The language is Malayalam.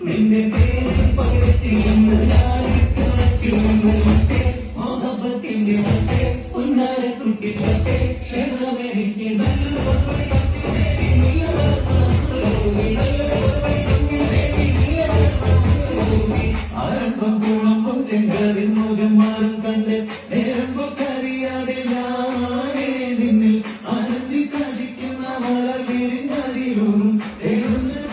നിന്റെ പേര് പകർത്തിയെന്ന് ഞാൻ തുറച്ചിരുന്നേ മോഹബത്തിന്റെ സത്തെ പൊന്നാര കുട്ടി സത്തെ ക്ഷണമെനിക്ക് ആരംഭം കൂളമ്പം ചെങ്കാറിൻ